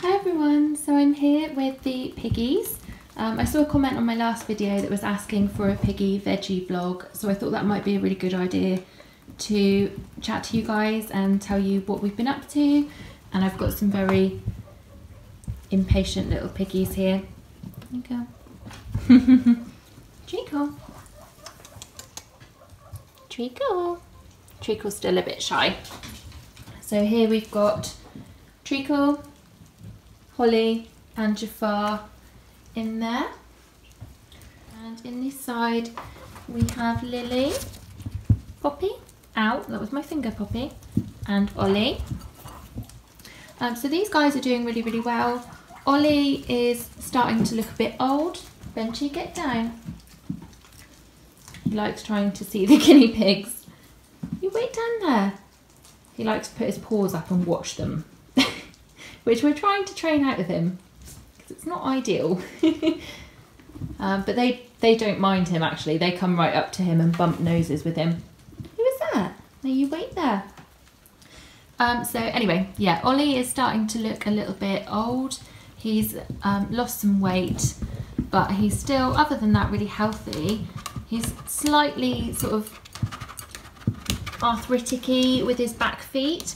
Hi everyone, so I'm here with the piggies. I saw a comment on my last video that was asking for a piggy veggie vlog, so I thought that might be a really good idea to chat to you guys and tell you what we've been up to. And I've got some very impatient little piggies here. There you go. Treacle. Treacle. Treacle's still a bit shy. So here we've got Treacle, Holly and Jafar in there, and in this side we have Lily, Poppy, ow, that was my finger, Poppy, and Ollie. So these guys are doing really, really well. Ollie is starting to look a bit old. Benji, get down. He likes trying to see the guinea pigs. You wait down there. He likes to put his paws up and watch them. Which we're trying to train out of him, because it's not ideal. But they don't mind him actually. They come right up to him and bump noses with him. Who is that? No, you wait there. So anyway, yeah, Ollie is starting to look a little bit old. He's lost some weight, but he's still, other than that, really healthy. He's slightly sort of arthritic-y with his back feet.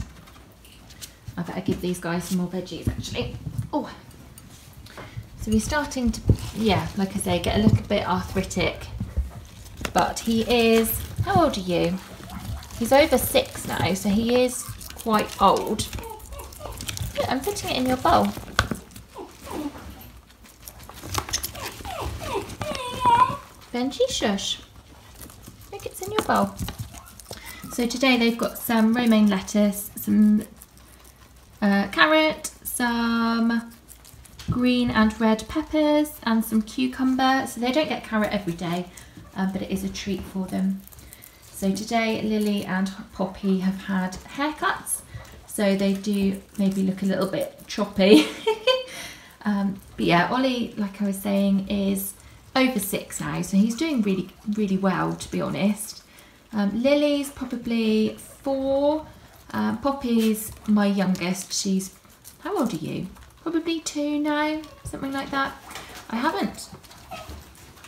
I better give these guys some more veggies actually. Oh, so he's starting to, yeah, like I say, get a little bit arthritic, but he is, how old are you? He's over 6 now, so he is quite old. Yeah, I'm putting it in your bowl. Benji, shush. Look, it's in your bowl. So today they've got some romaine lettuce, some carrot, some green and red peppers and some cucumber. So they don't get carrot every day, but it is a treat for them. So today Lily and Poppy have had haircuts, so they do maybe look a little bit choppy. But yeah, Ollie, like I was saying, is over 6 now, so he's doing really, really well, to be honest. Lily's probably 4. Poppy's my youngest. She's, how old are you? Probably 2 now, something like that. I haven't.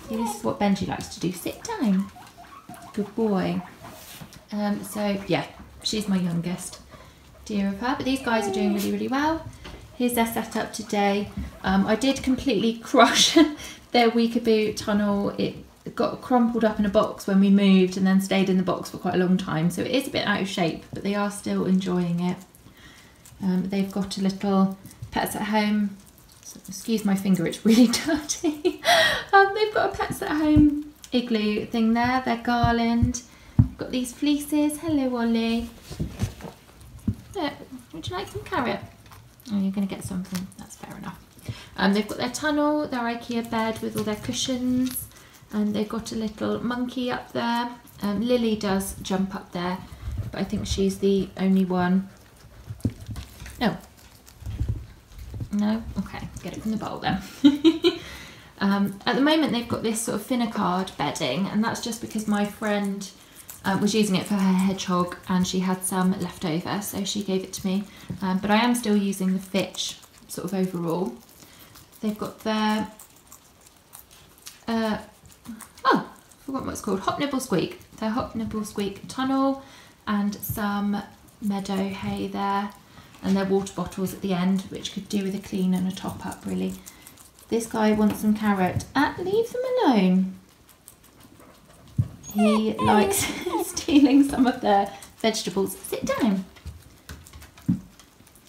Yeah, this is what Benji likes to do. Sit down. Good boy. So yeah, she's my youngest. Dear of her. But these guys are doing really, really well. Here's their setup today. I did completely crush their weekaboo tunnel. It got crumpled up in a box when we moved and then stayed in the box for quite a long time, so it is a bit out of shape, but they are still enjoying it. They've got a little Pets at Home, so excuse my finger, it's really dirty. They've got a Pets at Home igloo thing there, their garland. Got these fleeces. Hello Ollie. Look, would you like some carrot? Oh, you're going to get something, that's fair enough. They've got their tunnel, their IKEA bed with all their cushions. And they've got a little monkey up there. Lily does jump up there, but I think she's the only one. No. No? Okay, get it from the bowl then. At the moment they've got this sort of finnicard bedding, and that's just because my friend was using it for her hedgehog and she had some left over, so she gave it to me. But I am still using the Fitch sort of overall. They've got their oh, I forgot what it's called. Hop Nibble Squeak. Their Hop Nibble Squeak tunnel and some meadow hay there, and their water bottles at the end, which could do with a clean and a top up really. This guy wants some carrot. Leave them alone. He likes stealing some of their vegetables. Sit down.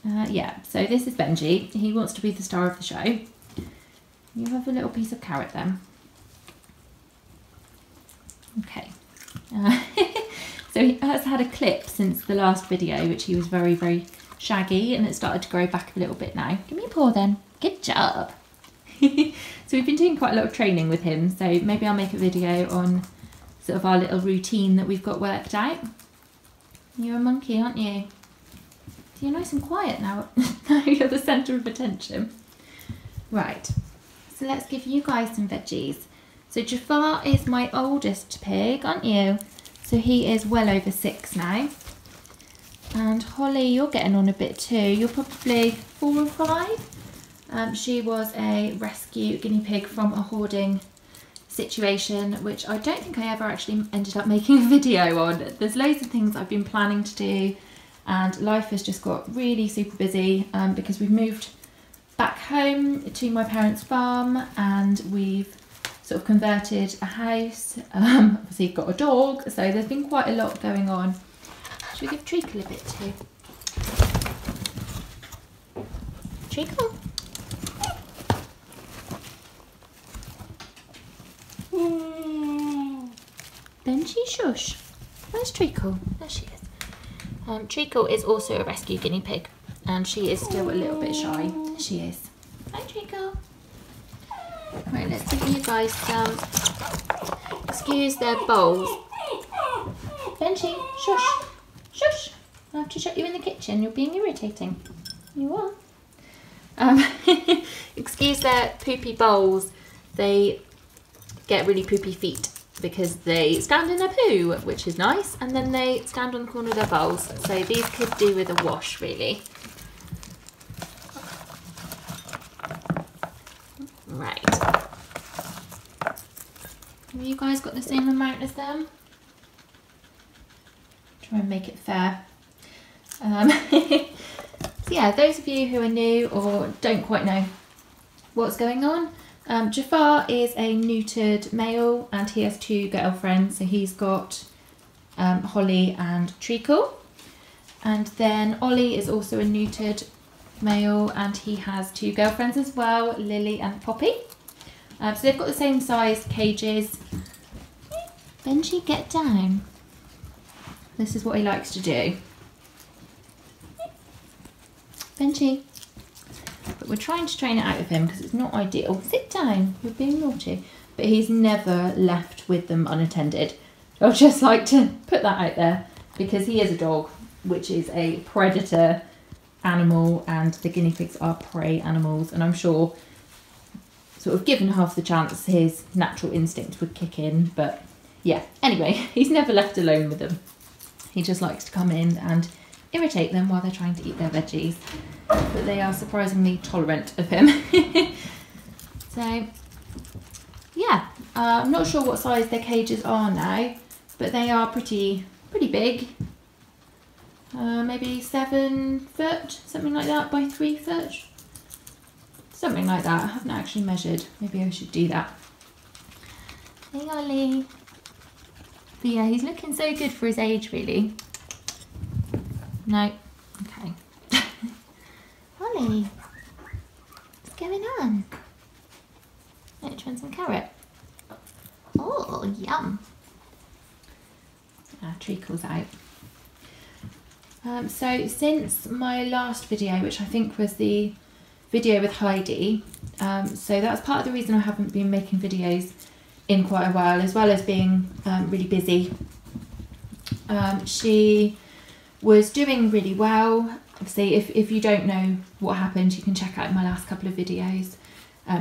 Yeah, so this is Benji. He wants to be the star of the show. You have a little piece of carrot then. Okay, so he has had a clip since the last video, which he was very, very shaggy, and it started to grow back a little bit now. Give me a paw then. Good job. So we've been doing quite a lot of training with him, so maybe I'll make a video on sort of our little routine that we've got worked out. You're a monkey, aren't you? So you're nice and quiet now. Now you're the centre of attention. Right, so let's give you guys some veggies. So Jafar is my oldest pig, aren't you? So he is well over 6 now. And Holly, you're getting on a bit too. You're probably 4 or 5. She was a rescue guinea pig from a hoarding situation, which I don't think I ever actually ended up making a video on. There's loads of things I've been planning to do, and life has just got really super busy because we've moved back home to my parents' farm, and we've sort of converted a house. Obviously got a dog, so there's been quite a lot going on. Should we give Treacle a bit too? Treacle? Benji, shush. Where's Treacle? There she is. Treacle is also a rescue guinea pig, and she is still a little bit shy. There she is. Hi, Treacle. Right, let's give you guys some. Excuse their bowls. Benji, shush. Shush. I have to shut you in the kitchen. You're being irritating. You are. Excuse their poopy bowls. They get really poopy feet because they stand in their poo, which is nice, and then they stand on the corner of their bowls. So these could do with a wash, really. Right. Have you guys got the same amount as them? Try and make it fair. So yeah, those of you who are new or don't quite know what's going on, Jafar is a neutered male, and he has 2 girlfriends. So he's got Holly and Treacle, and then Ollie is also a neutered male, and he has 2 girlfriends as well, Lily and Poppy. So they've got the same size cages. Benji, get down. This is what he likes to do. Benji. But we're trying to train it out of him because it's not ideal. Sit down, you're being naughty. But he's never left with them unattended. I'd just like to put that out there because he is a dog, which is a predator animal, and the guinea pigs are prey animals, and I'm sure sort of given half the chance his natural instinct would kick in. But yeah, anyway, he's never left alone with them. He just likes to come in and irritate them while they're trying to eat their veggies, but they are surprisingly tolerant of him. So yeah, I'm not sure what size their cages are now, but they are pretty big. Maybe 7 foot, something like that, by 3 foot. Something like that. I haven't actually measured. Maybe I should do that. Hey, Ollie. But yeah, he's looking so good for his age, really. No. Okay. Ollie, what's going on? Oh, do you want some carrot? Oh, yum. Treacle's out. So since my last video, which I think was the video with Heidi, so that's part of the reason I haven't been making videos in quite a while, as well as being really busy. She was doing really well. Obviously, if you don't know what happened, you can check out my last couple of videos.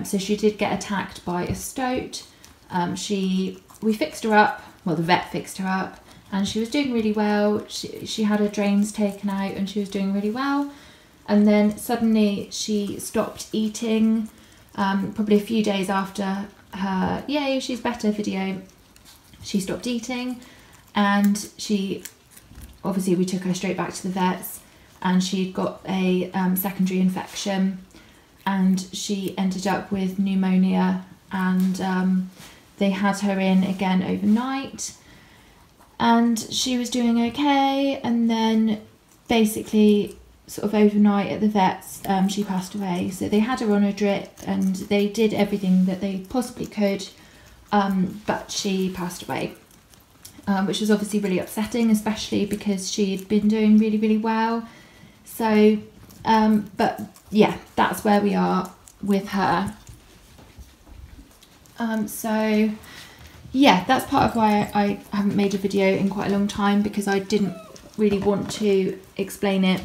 So she did get attacked by a stoat. We fixed her up, well, the vet fixed her up, and she was doing really well. She had her drains taken out and she was doing really well. And then suddenly she stopped eating, probably a few days after her "Yay, she's better" video. She stopped eating, and obviously we took her straight back to the vets, and she'd got a secondary infection, and she ended up with pneumonia, and they had her in again overnight, and she was doing okay, and then basically sort of overnight at the vets she passed away. So they had her on a drip and they did everything that they possibly could, but she passed away, which was obviously really upsetting, especially because she'd been doing really well. So but yeah, that's where we are with her. So yeah, that's part of why I haven't made a video in quite a long time, because I didn't really want to explain it.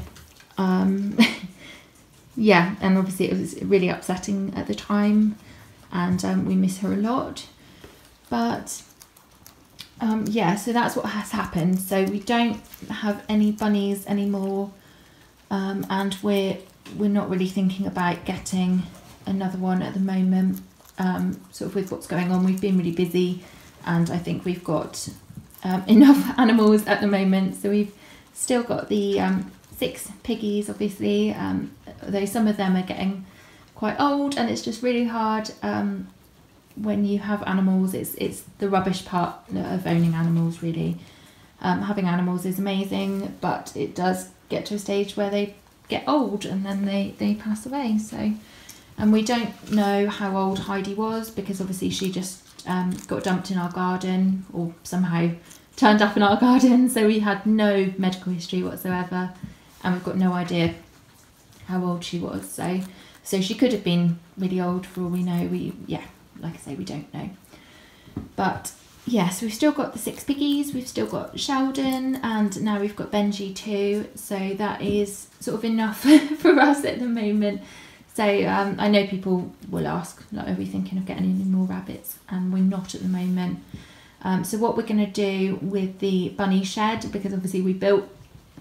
Yeah, and obviously it was really upsetting at the time, and we miss her a lot. But yeah, so that's what has happened. So we don't have any bunnies anymore, and we're we're not really thinking about getting another one at the moment. Sort of with what's going on, we've been really busy, and I think we've got enough animals at the moment. So we've still got the 6 piggies, obviously, though some of them are getting quite old, and it's just really hard when you have animals. It's the rubbish part of owning animals, really. Having animals is amazing, but it does get to a stage where they get old and then they pass away. So, and we don't know how old Heidi was, because obviously she just got dumped in our garden, or somehow turned up in our garden, so we had no medical history whatsoever, and we've got no idea how old she was. So she could have been really old for all we know. Like I say, we don't know. But yes, we've still got the 6 piggies, we've still got Sheldon, and now we've got Veggie too. So that is sort of enough for us at the moment. So I know people will ask, like, are we thinking of getting any more rabbits? And we're not at the moment. So what we're going to do with the bunny shed, because obviously we built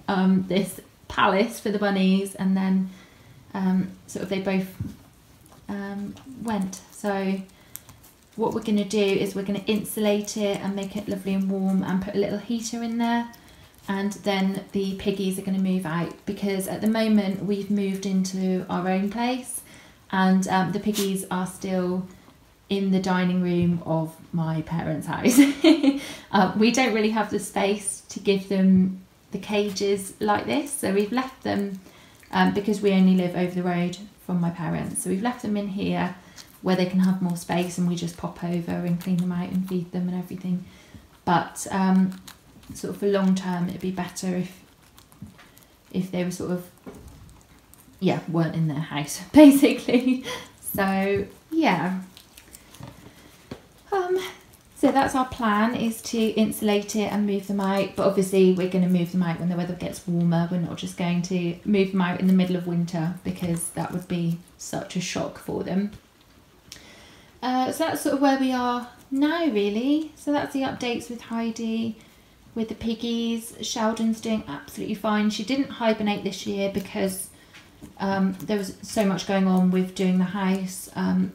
this palace for the bunnies, and then sort of they both went. So what we're going to do is we're going to insulate it and make it lovely and warm, and put a little heater in there, and then the piggies are going to move out, because at the moment we've moved into our own place, and the piggies are still in the dining room of my parents' house. We don't really have the space to give them the cages like this, so we've left them because we only live over the road from my parents, so we've left them in here where they can have more space, and we just pop over and clean them out and feed them and everything. But sort of for long term, it'd be better if they were sort of, yeah, weren't in their house basically. So yeah, so that's our plan, is to insulate it and move them out. But obviously we're going to move them out when the weather gets warmer. We're not just going to move them out in the middle of winter, because that would be such a shock for them. So that's sort of where we are now, really. So that's the updates with Heidi, with the piggies. Sheldon's doing absolutely fine. She didn't hibernate this year because there was so much going on with doing the house, and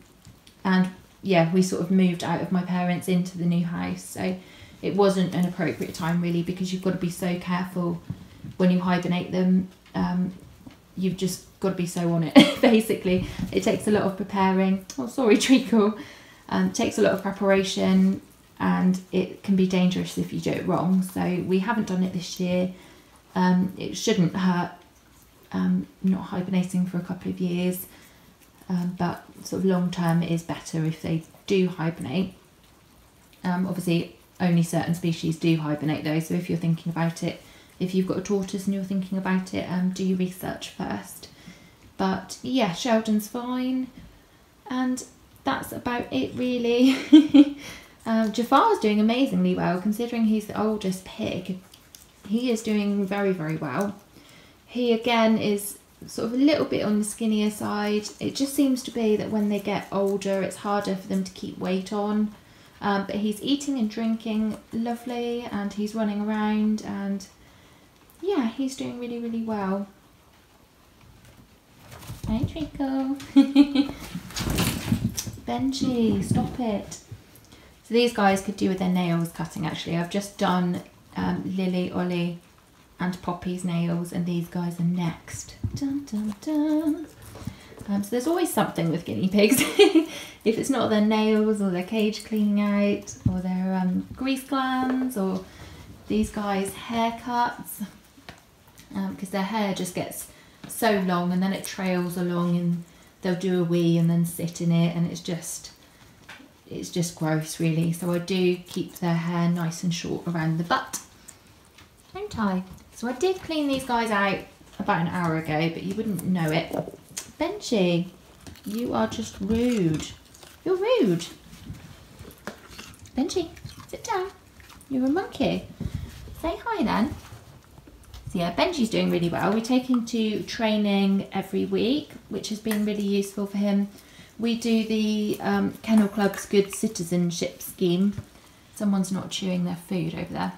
yeah, we sort of moved out of my parents into the new house, so it wasn't an appropriate time really, because you've got to be so careful when you hibernate them. You've just got to be so on it basically. It takes a lot of preparing. Oh, sorry, treacle. It takes a lot of preparation, and it can be dangerous if you do it wrong. So we haven't done it this year. It shouldn't hurt not hibernating for a couple of years, but sort of long term it is better if they do hibernate. Obviously only certain species do hibernate though, so if you're thinking about it, if you've got a tortoise and you're thinking about it, do your research first. But yeah, Sheldon's fine, and that's about it really. Jafar's doing amazingly well, considering he's the oldest pig. He is doing very, very well. He again is sort of a little bit on the skinnier side. It just seems to be that when they get older, it's harder for them to keep weight on. But he's eating and drinking lovely, and he's running around, and yeah, he's doing really, really well. Hey, Treacle. Benji, stop it. So these guys could do with their nails cutting actually. I've just done Lily, Ollie and Poppy's nails, and these guys are next. Dun, dun, dun. So there's always something with guinea pigs. If it's not their nails or their cage cleaning out, or their grease glands, or these guys' haircuts, because their hair just gets so long and then it trails along, and they'll do a wee and then sit in it, and it's just gross really. So I do keep their hair nice and short around the butt, don't I? So I did clean these guys out about an hour ago, but you wouldn't know it. Benji, you are just rude. You're rude. Benji, sit down. You're a monkey. Say hi then. So yeah, Benji's doing really well. We take him to training every week, which has been really useful for him. We do the Kennel Club's Good Citizenship Scheme. Someone's not chewing their food over there.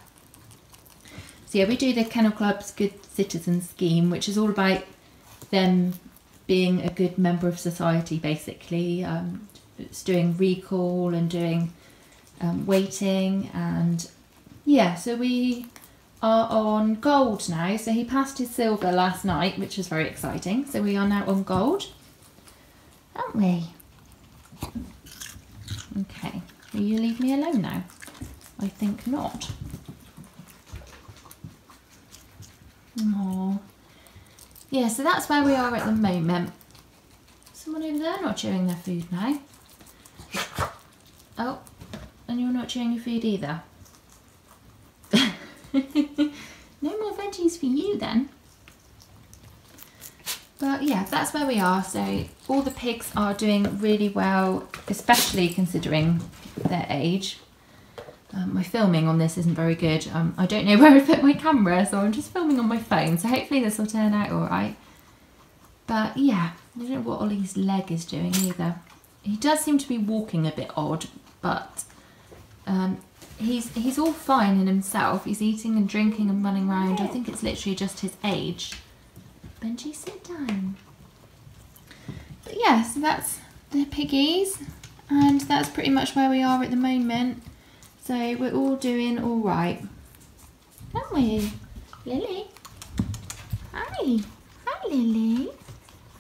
So yeah, we do the Kennel Club's Good Citizen Scheme, which is all about them being a good member of society, basically. It's doing recall and doing waiting, and yeah, so we are on gold now. So he passed his silver last night, which was very exciting. So we are now on gold, aren't we? Okay, will you leave me alone now? I think not. Oh, yeah, so that's where we are at the moment. Someone over there not chewing their food now. Oh, and you're not chewing your food either. No more veggies for you then. But yeah, that's where we are. So all the pigs are doing really well, especially considering their age. My filming on this isn't very good. I don't know where I put my camera, so I'm just filming on my phone. So hopefully this will turn out all right. But yeah, I don't know what Ollie's leg is doing either. He does seem to be walking a bit odd, but he's all fine in himself. He's eating and drinking and running around. I think it's literally just his age. Benji, sit down. But yeah, so that's the piggies, and that's pretty much where we are at the moment. So we're all doing all right, aren't we? Lily? Hi. Hi, Lily.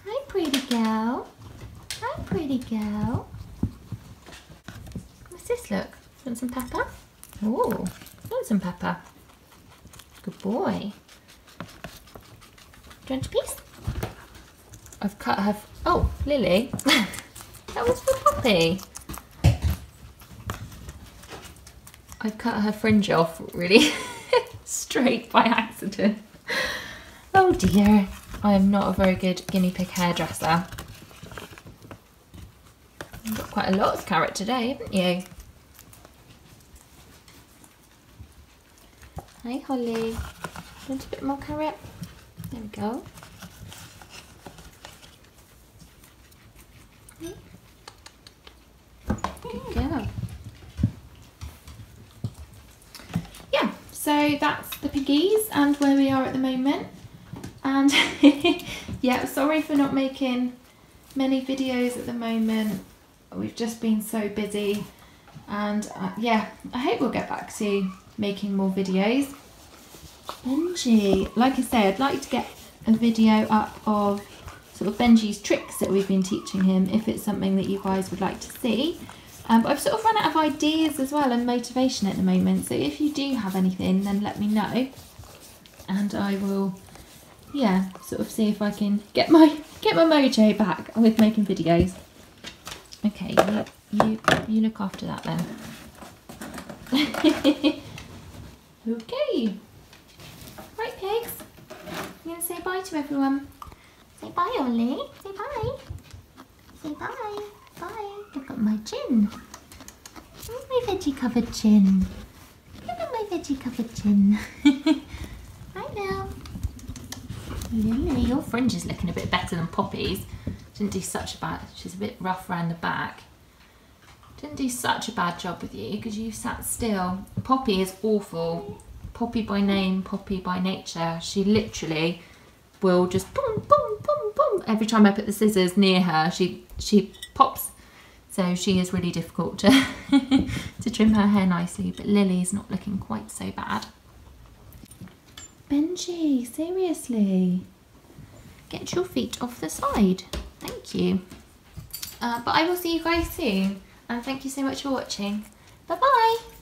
Hi, pretty girl. Hi, pretty girl. What's this, look? Want some pepper? Oh, want some pepper. Good boy. Do you want a piece? I've cut her... Oh, Lily. That was for Poppy. I've cut her fringe off really straight by accident. Oh dear. I am not a very good guinea pig hairdresser. You've got quite a lot of carrot today, haven't you? Hi, Holly. Want a bit more carrot? There we go. Good girl. Yeah, so that's the piggies and where we are at the moment. And yeah, sorry for not making many videos at the moment. We've just been so busy, and yeah, I hope we'll get back to making more videos. Benji, like I said, I'd like to get a video up of sort of Benji's tricks that we've been teaching him, if it's something that you guys would like to see. But I've sort of run out of ideas as well and motivation at the moment, so if you do have anything, then let me know, and I will, yeah, sort of see if I can get my mojo back with making videos. Okay, you look after that then. Okay. Right, pigs. You gonna say bye to everyone? Say bye, Ollie. Say bye. Say bye. Bye. Look at my chin. Look at my veggie covered chin. Look at my veggie covered chin. Right now. Lily, your fringe is looking a bit better than Poppy's. Didn't do such a bad, she's a bit rough around the back. Didn't do such a bad job with you because you sat still. Poppy is awful. Poppy by name, Poppy by nature. She literally will just boom, boom, boom, boom. Every time I put the scissors near her, she pops. So she is really difficult to, to trim her hair nicely, but Lily's not looking quite so bad. Benji, seriously. Get your feet off the side. Thank you. But I will see you guys soon, and thank you so much for watching. Bye bye.